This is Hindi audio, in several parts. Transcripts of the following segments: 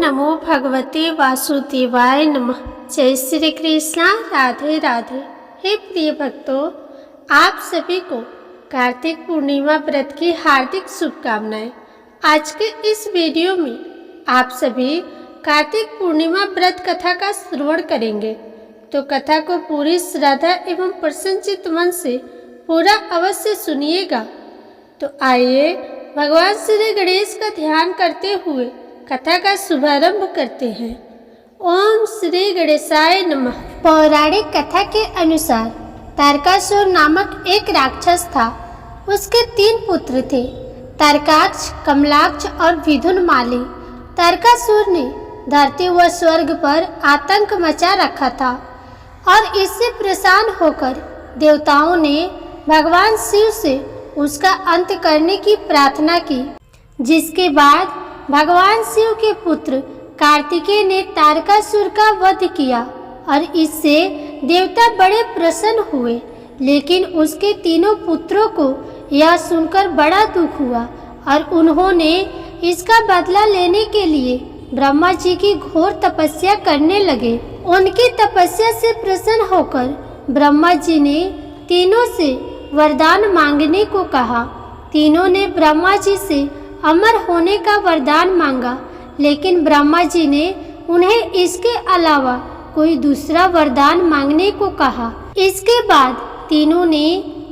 नमो भगवते वासुदेवाय नमः। जय श्री कृष्णा, राधे राधे। हे प्रिय भक्तों, आप सभी को कार्तिक पूर्णिमा व्रत की हार्दिक शुभकामनाएं। आज के इस वीडियो में आप सभी कार्तिक पूर्णिमा व्रत कथा का श्रवण करेंगे, तो कथा को पूरी श्रद्धा एवं प्रसन्नचित्त मन से पूरा अवश्य सुनिएगा। तो आइए भगवान श्री गणेश का ध्यान करते हुए कथा का शुभारंभ करते हैं। ओम श्री गणेशाय नमः। पौराणिक कथा के अनुसार तारकासुर नामक एक राक्षस था। उसके 3 पुत्र थे, तारकाक्ष, कमलाक्ष और विधुनमाली। तारकासुर ने धरती व स्वर्ग पर आतंक मचा रखा था और इससे परेशान होकर देवताओं ने भगवान शिव से उसका अंत करने की प्रार्थना की, जिसके बाद भगवान शिव के पुत्र कार्तिकेय ने तारकासुर का वध किया और इससे देवता बड़े प्रसन्न हुए। लेकिन उसके 3 पुत्रों को यह सुनकर बड़ा दुख हुआ और उन्होंने इसका बदला लेने के लिए ब्रह्मा जी की घोर तपस्या करने लगे। उनकी तपस्या से प्रसन्न होकर ब्रह्मा जी ने तीनों से वरदान मांगने को कहा। तीनों ने ब्रह्मा जी से अमर होने का वरदान मांगा, लेकिन ब्रह्मा जी ने उन्हें इसके अलावा कोई दूसरा वरदान मांगने को कहा। इसके बाद तीनों ने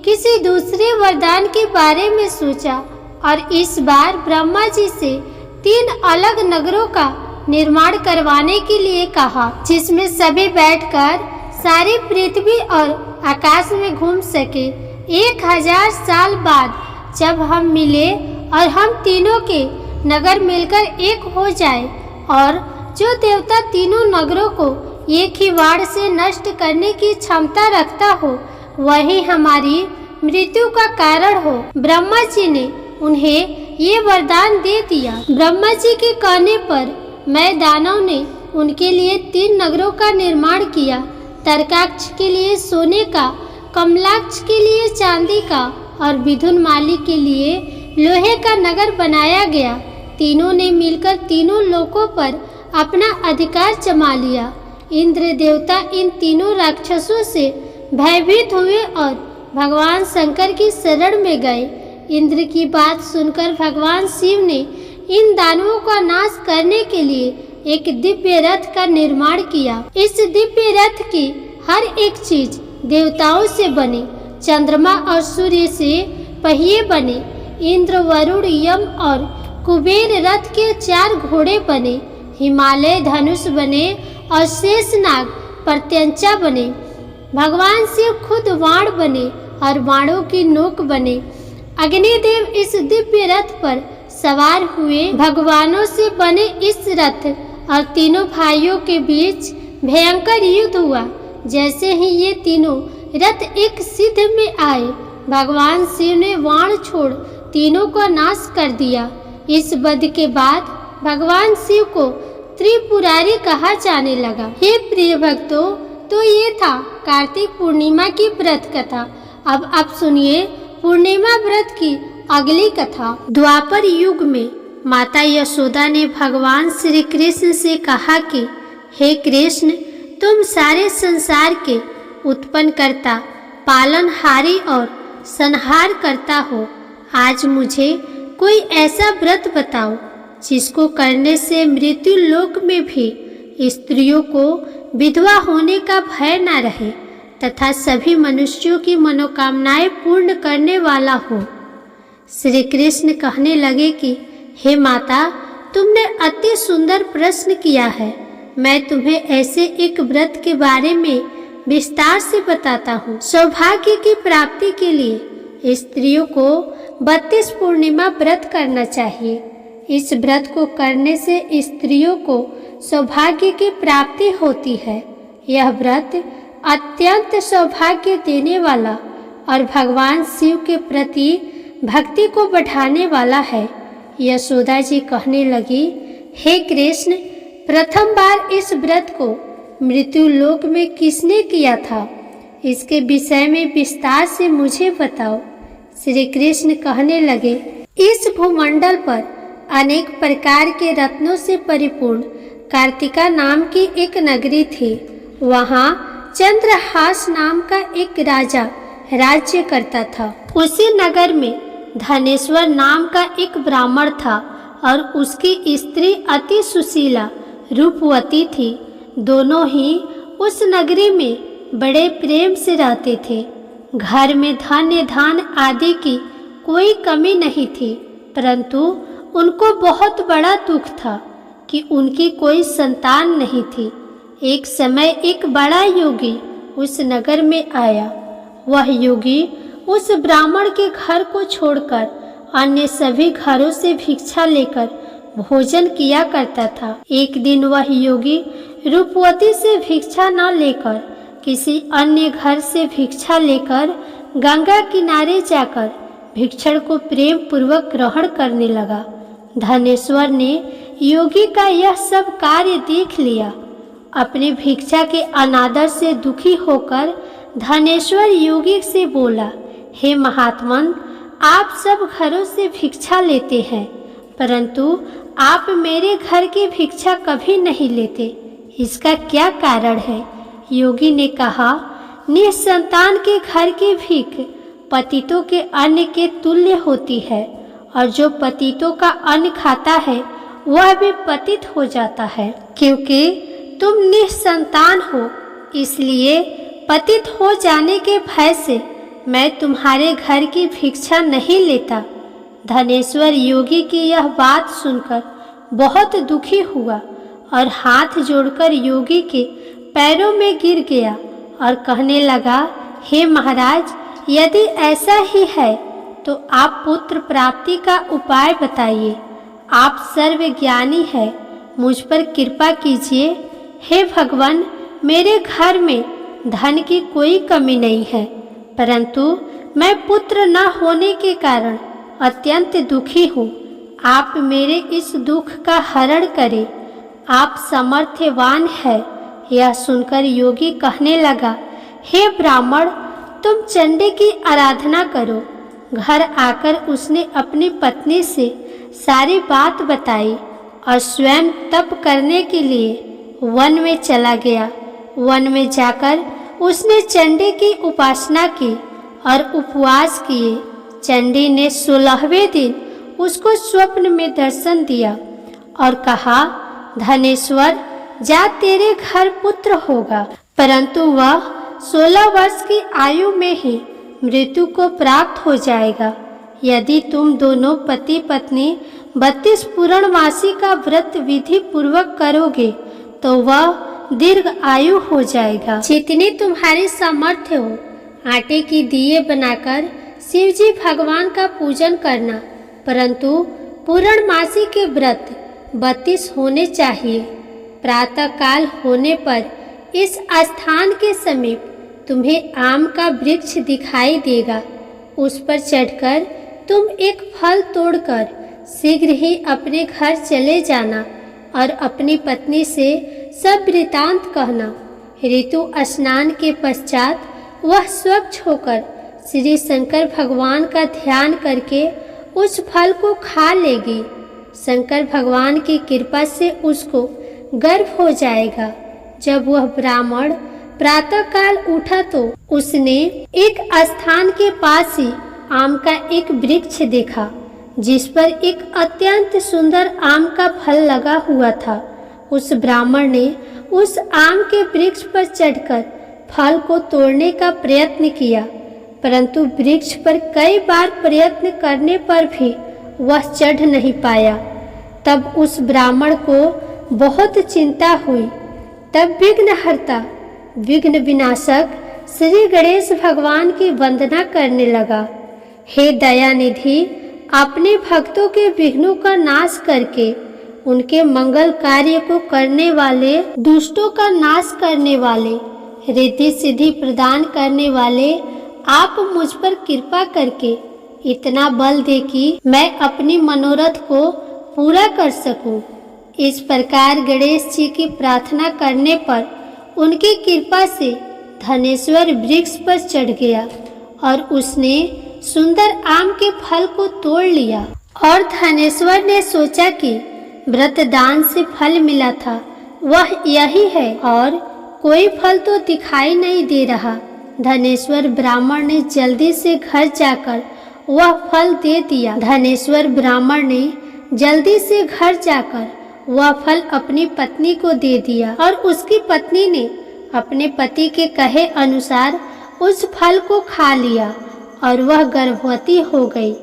किसी दूसरे वरदान के बारे में सोचा और इस बार ब्रह्मा जी से 3 अलग नगरों का निर्माण करवाने के लिए कहा, जिसमें सभी बैठकर सारी पृथ्वी और आकाश में घूम सके। 1000 साल बाद जब हम मिले और हम तीनों के नगर मिलकर एक हो जाए और जो देवता तीनों नगरों को एक ही वार से नष्ट करने की क्षमता रखता हो, वही हमारी मृत्यु का कारण हो। ब्रह्मा जी ने उन्हें ये वरदान दे दिया। ब्रह्मा जी के कहने पर मैं दानव ने उनके लिए 3 नगरों का निर्माण किया। तारकाक्ष के लिए सोने का, कमलाक्ष के लिए चांदी का और विधुनमाली के लिए लोहे का नगर बनाया गया। तीनों ने मिलकर तीनों लोकों पर अपना अधिकार जमा लिया। इंद्र देवता इन तीनों राक्षसों से भयभीत हुए और भगवान शंकर की शरण में गए। इंद्र की बात सुनकर भगवान शिव ने इन दानवों का नाश करने के लिए एक दिव्य रथ का निर्माण किया। इस दिव्य रथ की हर एक चीज देवताओं से बनी। चंद्रमा और सूर्य से पहिए बने। इंद्र, वरुण, यम और कुबेर रथ के 4 घोड़े बने। हिमालय धनुष बने और शेषनाग प्रत्यंचा बने। भगवान शिव खुद वाण बने और वाणों की नोक बने। अग्निदेव इस दिव्य रथ पर सवार हुए। भगवानों से बने इस रथ और तीनों भाइयों के बीच भयंकर युद्ध हुआ। जैसे ही ये तीनों रथ एक सिद्ध में आए, भगवान शिव ने वाण छोड़ तीनों को नाश कर दिया। इस वध के बाद भगवान शिव को त्रिपुरारी कहा जाने लगा। हे प्रिय भक्तों, तो ये था कार्तिक पूर्णिमा की व्रत कथा। अब आप सुनिए पूर्णिमा व्रत की अगली कथा। द्वापर युग में माता यशोदा ने भगवान श्री कृष्ण से कहा कि हे कृष्ण, तुम सारे संसार के उत्पन्न करता, पालनहारी और संहार करता हो। आज मुझे कोई ऐसा व्रत बताओ जिसको करने से मृत्यु लोक में भी स्त्रियों को विधवा होने का भय न रहे तथा सभी मनुष्यों की मनोकामनाएं पूर्ण करने वाला हो। श्री कृष्ण कहने लगे कि हे माता, तुमने अति सुंदर प्रश्न किया है। मैं तुम्हें ऐसे एक व्रत के बारे में विस्तार से बताता हूँ। सौभाग्य की प्राप्ति के लिए स्त्रियों को 32 पूर्णिमा व्रत करना चाहिए। इस व्रत को करने से स्त्रियों को सौभाग्य की प्राप्ति होती है। यह व्रत अत्यंत सौभाग्य देने वाला और भगवान शिव के प्रति भक्ति को बढ़ाने वाला है। यशोदा जी कहने लगी, हे कृष्ण, प्रथम बार इस व्रत को मृत्यु लोक में किसने किया था? इसके विषय में विस्तार से मुझे बताओ। श्री कृष्ण कहने लगे, इस भूमंडल पर अनेक प्रकार के रत्नों से परिपूर्ण कार्तिका नाम की एक नगरी थी। वहाँ चंद्रहास नाम का एक राजा राज्य करता था। उसी नगर में धनेश्वर नाम का एक ब्राह्मण था और उसकी स्त्री अति सुशीला रूपवती थी। दोनों ही उस नगरी में बड़े प्रेम से रहते थे। घर में धान्य धान आदि की कोई कमी नहीं थी, परंतु उनको बहुत बड़ा दुख था कि उनकी कोई संतान नहीं थी। एक समय एक बड़ा योगी उस नगर में आया। वह योगी उस ब्राह्मण के घर को छोड़कर अन्य सभी घरों से भिक्षा लेकर भोजन किया करता था। एक दिन वह योगी रूपवती से भिक्षा न लेकर किसी अन्य घर से भिक्षा लेकर गंगा किनारे जाकर भिक्षण को प्रेम पूर्वक ग्रहण करने लगा। धनेश्वर ने योगी का यह सब कार्य देख लिया। अपनी भिक्षा के अनादर से दुखी होकर धनेश्वर योगी से बोला, हे महात्मन, आप सब घरों से भिक्षा लेते हैं, परंतु आप मेरे घर की भिक्षा कभी नहीं लेते। इसका क्या कारण है? योगी ने कहा, निसंतान के घर की भीख पतितों के अन्न के तुल्य होती है, और जो पतितों का अन्न खाता है वह भी पतित हो जाता है। क्योंकि तुम निसंतान हो, इसलिए पतित हो जाने के भय से मैं तुम्हारे घर की भिक्षा नहीं लेता। धनेश्वर योगी की यह बात सुनकर बहुत दुखी हुआ और हाथ जोड़कर योगी के पैरों में गिर गया और कहने लगा, हे महाराज, यदि ऐसा ही है तो आप पुत्र प्राप्ति का उपाय बताइए। आप सर्वज्ञानी हैं, मुझ पर कृपा कीजिए। हे भगवान, मेरे घर में धन की कोई कमी नहीं है, परंतु मैं पुत्र न होने के कारण अत्यंत दुखी हूँ। आप मेरे इस दुख का हरण करें, आप समर्थवान हैं। यह सुनकर योगी कहने लगा, हे ब्राह्मण, तुम चंडी की आराधना करो। घर आकर उसने अपनी पत्नी से सारी बात बताई और स्वयं तप करने के लिए वन में चला गया। वन में जाकर उसने चंडी की उपासना की और उपवास किए। चंडी ने 16वें दिन उसको स्वप्न में दर्शन दिया और कहा, धनेश्वर, जा, तेरे घर पुत्र होगा, परंतु वह 16 वर्ष की आयु में ही मृत्यु को प्राप्त हो जाएगा। यदि तुम दोनों पति पत्नी 32 पूर्णमासी का व्रत विधि पूर्वक करोगे तो वह दीर्घ आयु हो जाएगा। जितनी तुम्हारी सामर्थ्य हो, आटे की दिए बनाकर शिव जी भगवान का पूजन करना, परंतु पूर्णमासी के व्रत 32 होने चाहिए। प्रातः काल होने पर इस स्थान के समीप तुम्हें आम का वृक्ष दिखाई देगा। उस पर चढ़कर तुम एक फल तोड़कर शीघ्र ही अपने घर चले जाना और अपनी पत्नी से सब वृतांत कहना। ऋतु स्नान के पश्चात वह स्वच्छ होकर श्री शंकर भगवान का ध्यान करके उस फल को खा लेगी। शंकर भगवान की कृपा से उसको गर्भ हो जाएगा। जब वह ब्राह्मण प्रातः काल उठा तो उसने एक स्थान के पास ही आम का एक वृक्ष देखा, जिस पर एक अत्यंत सुंदर आम का फल लगा हुआ था। उस ब्राह्मण ने उस आम के वृक्ष पर चढ़कर फल को तोड़ने का प्रयत्न किया, परंतु वृक्ष पर कई बार प्रयत्न करने पर भी वह चढ़ नहीं पाया। तब उस ब्राह्मण को बहुत चिंता हुई। तब विघ्नहर्ता, विघ्न विनाशक श्री गणेश भगवान की वंदना करने लगा। हे दयानिधि, अपने भक्तों के विघ्नों का नाश करके उनके मंगल कार्य को करने वाले, दुष्टों का नाश करने वाले, रिद्धि सिद्धि प्रदान करने वाले, आप मुझ पर कृपा करके इतना बल दे कि मैं अपनी मनोरथ को पूरा कर सकूं। इस प्रकार गणेश जी की प्रार्थना करने पर उनकी कृपा से धनेश्वर वृक्ष पर चढ़ गया और उसने सुंदर आम के फल को तोड़ लिया और धनेश्वर ने सोचा कि व्रत दान से फल मिला था वह यही है और कोई फल तो दिखाई नहीं दे रहा। धनेश्वर ब्राह्मण ने जल्दी से घर जाकर वह फल दे दिया। धनेश्वर ब्राह्मण ने जल्दी से घर जाकर वह फल अपनी पत्नी को दे दिया और उसकी पत्नी ने अपने पति के कहे अनुसार उस फल को खा लिया और वह गर्भवती हो गई।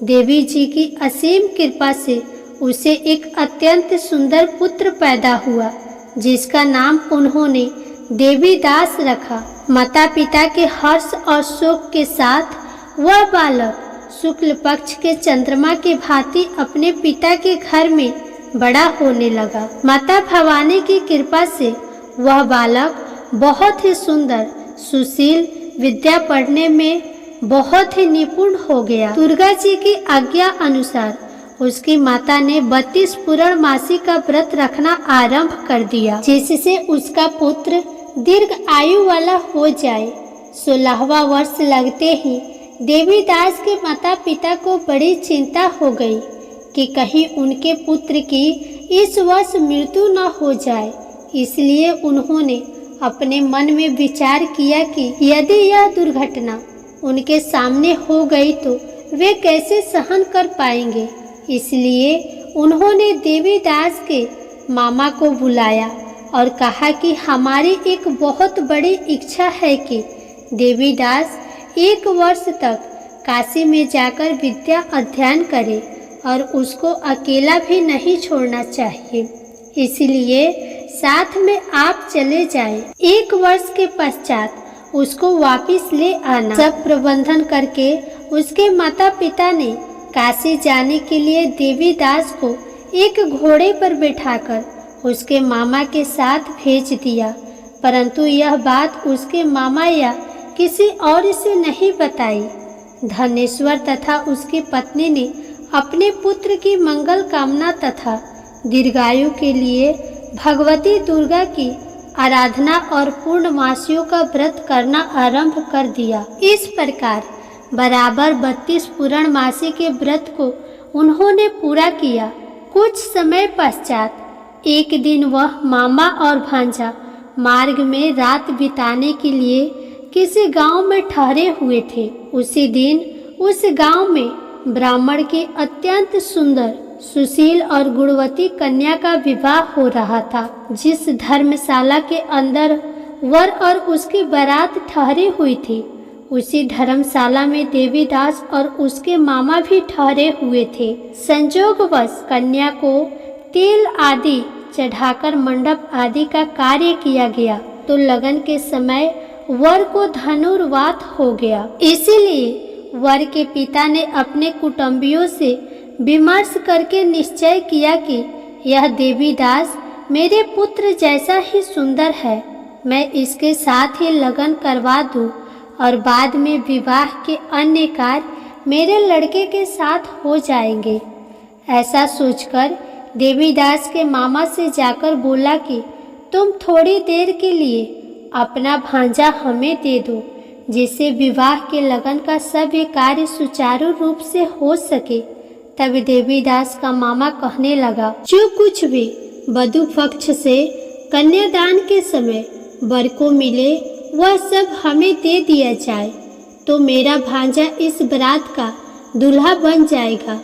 देवी जी की असीम कृपा से उसे एक अत्यंत सुंदर पुत्र पैदा हुआ जिसका नाम उन्होंने देवीदास रखा। माता पिता के हर्ष और शोक के साथ वह बालक शुक्ल पक्ष के चंद्रमा के भांति अपने पिता के घर में बड़ा होने लगा। माता भवानी की कृपा से वह बालक बहुत ही सुंदर, सुशील, विद्या पढ़ने में बहुत ही निपुण हो गया। दुर्गा जी की आज्ञा अनुसार उसकी माता ने 32 पूर्णमासी का व्रत रखना आरंभ कर दिया जिससे उसका पुत्र दीर्घ आयु वाला हो जाए। 16वां वर्ष लगते ही देवीदास के माता पिता को बड़ी चिंता हो गई कि कहीं उनके पुत्र की इस वर्ष मृत्यु न हो जाए। इसलिए उन्होंने अपने मन में विचार किया कि यदि यह दुर्घटना उनके सामने हो गई तो वे कैसे सहन कर पाएंगे। इसलिए उन्होंने देवीदास के मामा को बुलाया और कहा कि हमारी एक बहुत बड़ी इच्छा है कि देवीदास 1 वर्ष तक काशी में जाकर विद्या अध्ययन करे और उसको अकेला भी नहीं छोड़ना चाहिए। इसलिए साथ में आप चले जाएं। 1 वर्ष के पश्चात उसको वापस ले आना। सब प्रबंधन करके उसके माता पिता ने काशी जाने के लिए देवीदास को एक घोड़े पर बैठाकर उसके मामा के साथ भेज दिया, परंतु यह बात उसके मामा या किसी और से नहीं बताई। धनेश्वर तथा उसकी पत्नी ने अपने पुत्र की मंगल कामना तथा दीर्घायु के लिए भगवती दुर्गा की आराधना और पूर्णमासियों का व्रत करना आरंभ कर दिया। इस प्रकार बराबर 32 पूर्णमासी के व्रत को उन्होंने पूरा किया। कुछ समय पश्चात एक दिन वह मामा और भांजा मार्ग में रात बिताने के लिए किसी गांव में ठहरे हुए थे। उसी दिन उस गांव में ब्राह्मण की अत्यंत सुंदर, सुशील और गुणवती कन्या का विवाह हो रहा था। जिस धर्मशाला के अंदर वर और उसकी बारात ठहरी हुई थी, उसी धर्मशाला में देवीदास और उसके मामा भी ठहरे हुए थे। संयोगवश कन्या को तेल आदि चढ़ाकर मंडप आदि का कार्य किया गया तो लगन के समय वर को धनुर्वात हो गया। इसीलिए वर के पिता ने अपने कुटुंबियों से विमर्श करके निश्चय किया कि यह देवीदास मेरे पुत्र जैसा ही सुंदर है, मैं इसके साथ ही लगन करवा दूं और बाद में विवाह के अन्य कार्य मेरे लड़के के साथ हो जाएंगे। ऐसा सोचकर देवीदास के मामा से जाकर बोला कि तुम थोड़ी देर के लिए अपना भांजा हमें दे दो, जिससे विवाह के लगन का सभी कार्य सुचारू रूप से हो सके। तब देवीदास का मामा कहने लगा, जो कुछ भी वधू पक्ष से कन्यादान के समय वर को मिले वह सब हमें दे दिया जाए तो मेरा भांजा इस बारात का दूल्हा बन जाएगा।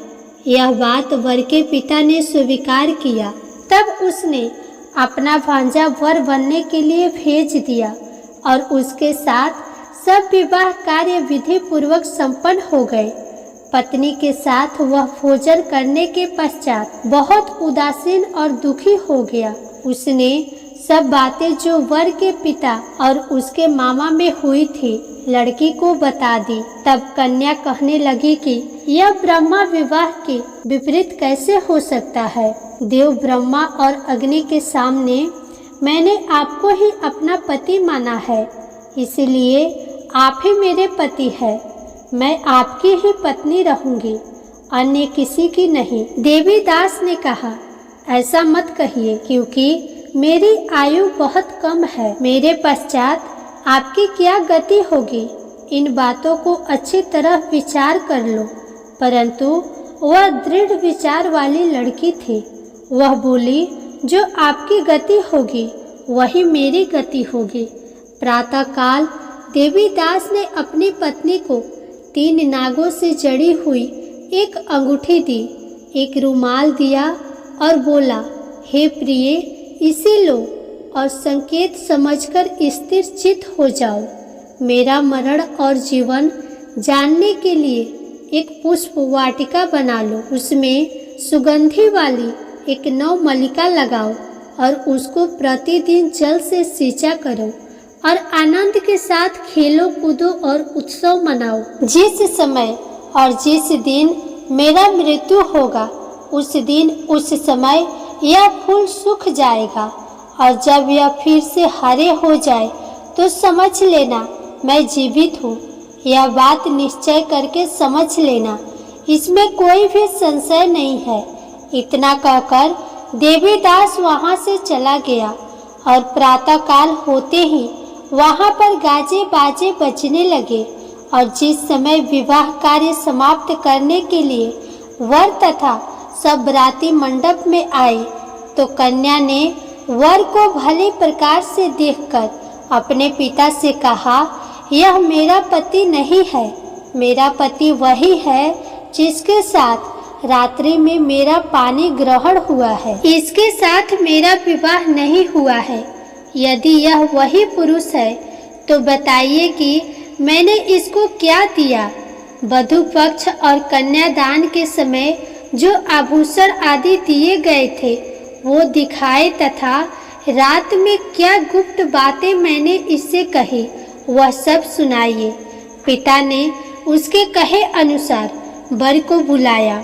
यह बात वर के पिता ने स्वीकार किया। तब उसने अपना भांजा वर बनने के लिए भेज दिया और उसके साथ सब विवाह कार्य विधि पूर्वक संपन्न हो गए। पत्नी के साथ वह भोजन करने के पश्चात बहुत उदासीन और दुखी हो गया। उसने सब बातें जो वर के पिता और उसके मामा में हुई थी लड़की को बता दी। तब कन्या कहने लगी कि यह ब्रह्मा विवाह के विपरीत कैसे हो सकता है। देव ब्रह्मा और अग्नि के सामने मैंने आपको ही अपना पति माना है, इसलिए आप ही मेरे पति है। मैं आपकी ही पत्नी रहूंगी, अन्य किसी की नहीं। देवीदास ने कहा, ऐसा मत कहिए, क्योंकि मेरी आयु बहुत कम है। मेरे पश्चात आपकी क्या गति होगी, इन बातों को अच्छी तरह विचार कर लो। परंतु वह दृढ़ विचार वाली लड़की थी। वह बोली, जो आपकी गति होगी वही मेरी गति होगी। प्रातःकाल देवीदास ने अपनी पत्नी को 3 नागों से जड़ी हुई एक अंगूठी दी, एक रुमाल दिया और बोला, हे प्रिय, इसे लो और संकेत समझकर स्थिर चित्त हो जाओ। मेरा मरण और जीवन जानने के लिए एक पुष्प वाटिका बना लो, उसमें सुगंधि वाली एक नवमल्लिका लगाओ और उसको प्रतिदिन जल से सींचा करो और आनंद के साथ खेलो कूदो और उत्सव मनाओ। जिस समय और जिस दिन मेरा मृत्यु होगा उस दिन उस समय यह फूल सूख जाएगा और जब यह फिर से हरे हो जाए तो समझ लेना मैं जीवित हूँ। यह बात निश्चय करके समझ लेना, इसमें कोई भी संशय नहीं है। इतना कहकर देवीदास वहाँ से चला गया और प्रातःकाल होते ही वहाँ पर गाजे बाजे बजने लगे और जिस समय विवाह कार्य समाप्त करने के लिए वर तथा सब बराती मंडप में आए तो कन्या ने वर को भले प्रकार से देखकर अपने पिता से कहा, यह मेरा पति नहीं है, मेरा पति वही है जिसके साथ रात्रि में मेरा पानी ग्रहण हुआ है, इसके साथ मेरा विवाह नहीं हुआ है। यदि यह वही पुरुष है तो बताइए कि मैंने इसको क्या दिया। वधू पक्ष और कन्यादान के समय जो आभूषण आदि दिए गए थे वो दिखाए तथा रात में क्या गुप्त बातें मैंने इससे कही वह सब सुनाइए। पिता ने उसके कहे अनुसार वर को बुलाया।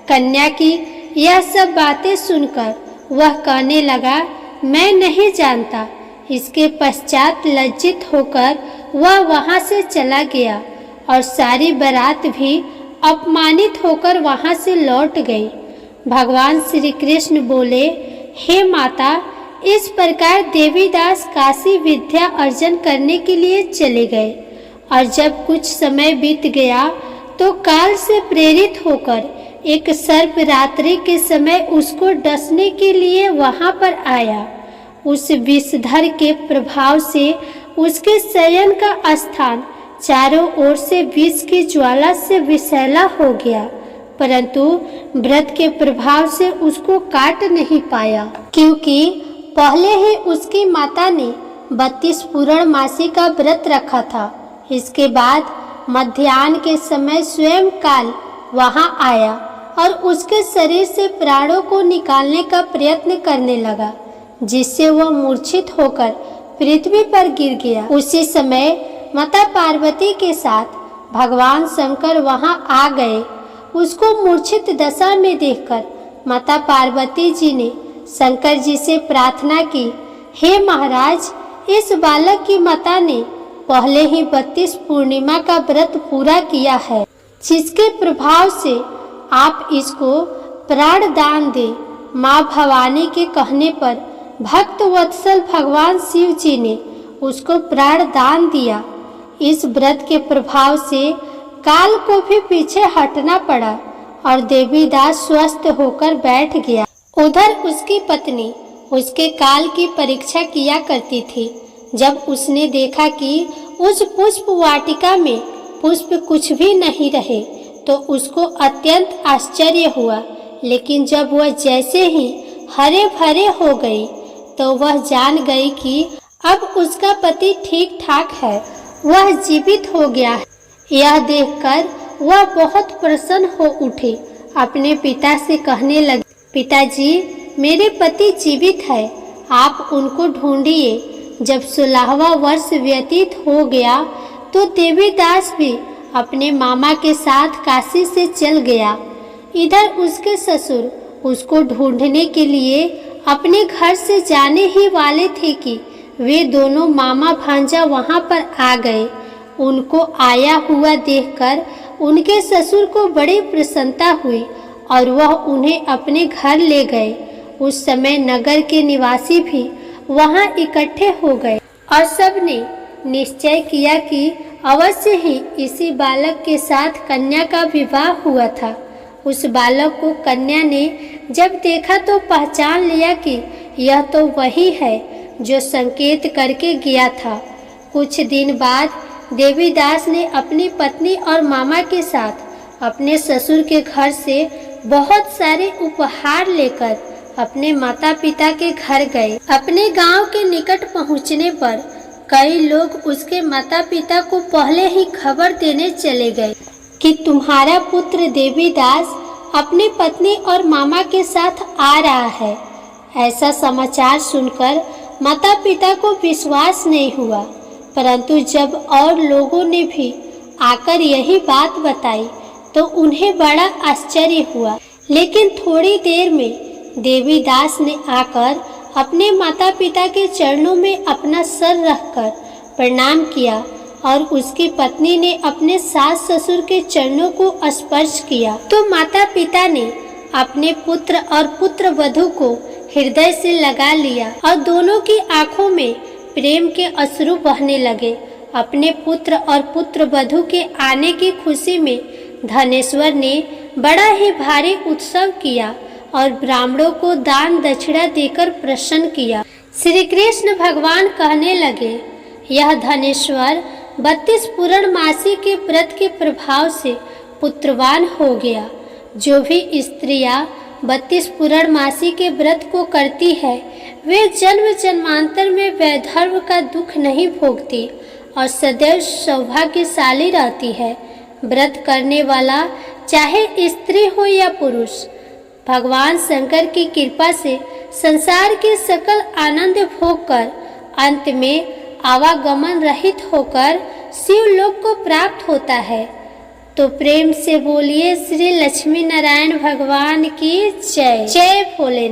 कन्या की यह सब बातें सुनकर वह कहने लगा, मैं नहीं जानता। इसके पश्चात लज्जित होकर वह वहाँ से चला गया और सारी बारात भी अपमानित होकर वहाँ से लौट गई। भगवान श्री कृष्ण बोले, हे माता, इस प्रकार देवीदास काशी विद्या अर्जन करने के लिए चले गए और जब कुछ समय बीत गया तो काल से प्रेरित होकर एक सर्प रात्रि के समय उसको डसने के लिए वहाँ पर आया। उस विषधर के प्रभाव से उसके शयन का स्थान चारों ओर से विष की ज्वाला से विषैला हो गया, परंतु व्रत के प्रभाव से उसको काट नहीं पाया, क्योंकि पहले ही उसकी माता ने 32 पूर्णमासी का व्रत रखा था। इसके बाद मध्याह्न के समय स्वयं काल वहां आया और उसके शरीर से प्राणों को निकालने का प्रयत्न करने लगा, जिससे वह मूर्छित होकर पृथ्वी पर गिर गया। उसी समय माता पार्वती के साथ भगवान शंकर वहां आ गए। उसको मूर्छित दशा में देखकर माता पार्वती जी ने शंकर जी से प्रार्थना की, हे महाराज, इस बालक की माता ने पहले ही 32 पूर्णिमा का व्रत पूरा किया है, जिसके प्रभाव से आप इसको प्राण दान दे। माँ भवानी के कहने पर भक्त वत्सल भगवान शिव जी ने उसको प्राण दान दिया। इस व्रत के प्रभाव से काल को भी पीछे हटना पड़ा और देवीदास स्वस्थ होकर बैठ गया। उधर उसकी पत्नी उसके काल की परीक्षा किया करती थी। जब उसने देखा कि उस पुष्प वाटिका में पुष्प कुछ भी नहीं रहे तो उसको अत्यंत आश्चर्य हुआ, लेकिन जब वह जैसे ही हरे भरे हो गई तो वह जान गई कि अब उसका पति ठीक ठाक है, वह जीवित हो गया है। यह देखकर वह बहुत प्रसन्न हो उठी। अपने पिता से कहने लगी, पिताजी, मेरे पति जीवित है, आप उनको ढूंढिए। जब 16वां वर्ष व्यतीत हो गया तो देवीदास भी अपने मामा के साथ काशी से चल गया। इधर उसके ससुर उसको ढूंढने के लिए अपने घर से जाने ही वाले थे कि वे दोनों मामा भांजा वहां पर आ गए। उनको आया हुआ देखकर उनके ससुर को बड़ी प्रसन्नता हुई और वह उन्हें अपने घर ले गए। उस समय नगर के निवासी भी वहां इकट्ठे हो गए और सबने निश्चय किया कि अवश्य ही इसी बालक के साथ कन्या का विवाह हुआ था उस बालक को कन्या ने जब देखा तो पहचान लिया कि यह तो वही है जो संकेत करके गया था। कुछ दिन बाद देवीदास ने अपनी पत्नी और मामा के साथ अपने ससुर के घर से बहुत सारे उपहार लेकर अपने माता पिता के घर गए। अपने गांव के निकट पहुंचने पर कई लोग उसके माता पिता को पहले ही खबर देने चले गए कि तुम्हारा पुत्र देवीदास अपनी पत्नी और मामा के साथ आ रहा है। ऐसा समाचार सुनकर माता पिता को विश्वास नहीं हुआ, परंतु जब और लोगों ने भी आकर यही बात बताई तो उन्हें बड़ा आश्चर्य हुआ। लेकिन थोड़ी देर में देवीदास ने आकर अपने माता पिता के चरणों में अपना सर रखकर प्रणाम किया और उसकी पत्नी ने अपने सास ससुर के चरणों को स्पर्श किया तो माता पिता ने अपने पुत्र और पुत्र वधू को हृदय से लगा लिया और दोनों की आंखों में प्रेम के अश्रु बहने लगे। अपने पुत्र और पुत्र वधू के आने की खुशी में धनेश्वर ने बड़ा ही भारी उत्सव किया और ब्राह्मणों को दान दक्षिणा देकर प्रसन्न किया। श्री कृष्ण भगवान कहने लगे, यह धनेश्वर 32 पूर्णमासी के व्रत के प्रभाव से पुत्रवान हो गया। जो भी स्त्रियां 32 पूर्णमासी के व्रत को करती है वे जन्म जन्मांतर में वैधर्म का दुख नहीं भोगती और सदैव सौभाग्यशाली रहती है। व्रत करने वाला चाहे स्त्री हो या पुरुष भगवान शंकर की कृपा से संसार के सकल आनंद भोग कर अंत में आवागमन रहित होकर शिवलोक को प्राप्त होता है। तो प्रेम से बोलिए श्री लक्ष्मी नारायण भगवान की जय। जय भोले।